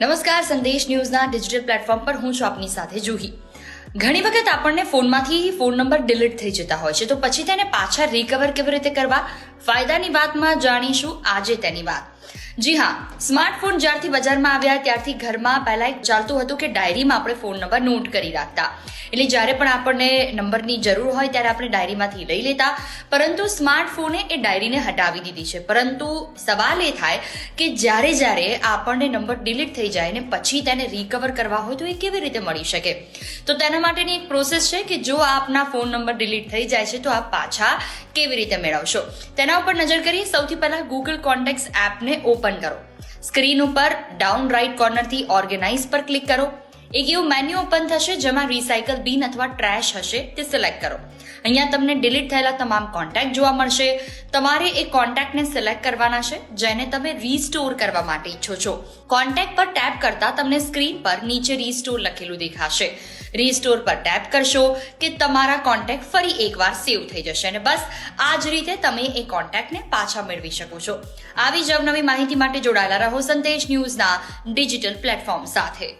નમસ્કાર, સંદેશ ન્યૂઝના digital platform પર હું છું આપની સાથે જુહી. ઘણી વખત આપણને ફોનમાંથી ફોન નંબર ડિલીટ થઈ જતા હોય છે, તો પછી તેને પાછા રિકવર કેવી રીતે કરવા, ફાયદાની વાતમાં જાણીશું આજે તેની વાત. જી હા, સ્માર્ટફોન જ્યારથી બજારમાં આવ્યા ત્યારથી ઘરમાં પહેલા એક ચાલતું હતું કે ડાયરીમાં આપણે ફોન નંબર નોટ કરી રાખતા. એટલે જ્યારે પણ આપણને નંબરની જરૂર હોય ત્યારે આપણે ડાયરીમાંથી લઈ લેતા. પરંતુ સ્માર્ટફોને એ ડાયરીને હટાવી દીધી છે. પરંતુ સવાલ એ થાય કે જ્યારે આપણને નંબર ડિલીટ થઈ જાય ને પછી તેને રિકવર કરવા હોય તો એ કેવી રીતે મળી શકે? તો તેના માટેની એક પ્રોસેસ છે કે જો આપના ફોન નંબર ડિલીટ થઈ જાય છે તો આપ પાછા કેવી રીતે મેળવશો તેના ઉપર નજર કરીએ. સૌથી પહેલા ગૂગલ કોન્ટેક્ટ્સ એપને ઓપન કરો. સ્ક્રીન ઉપર ડાઉન રાઇટ કોર્નરથી ઓર્ગેનાઇઝ પર ક્લિક કરો. એક એવું મેન્યુ ઓપન થશે જેમાં રિસાયકલ બિન અથવા ટ્રેશ હશે તે સિલેક્ટ કરો. અહીંયા તમને ડિલીટ થયેલા તમામ કોન્ટેક્ટ જોવા મળશે. તમારે એ કોન્ટેક્ટને સિલેક્ટ કરવાના છે જેને તમે રીસ્ટોર કરવા માટે ઈચ્છો છો. કોન્ટેક્ટ પર ટેપ કરતા તમને સ્ક્રીન પર નીચે રીસ્ટોર લખેલું દેખાશે. રીસ્ટોર પર ટેપ કરશો કે તમારા કોન્ટેક્ટ ફરી એકવાર સેવ થઈ જશે અને બસ આ જ રીતે તમે એ કોન્ટેક્ટને પાછા મેળવી શકો છો. આવી જ નવી માહિતી માટે જોડાયેલા રહો સંદેશ ન્યૂઝના ડિજિટલ પ્લેટફોર્મ સાથે.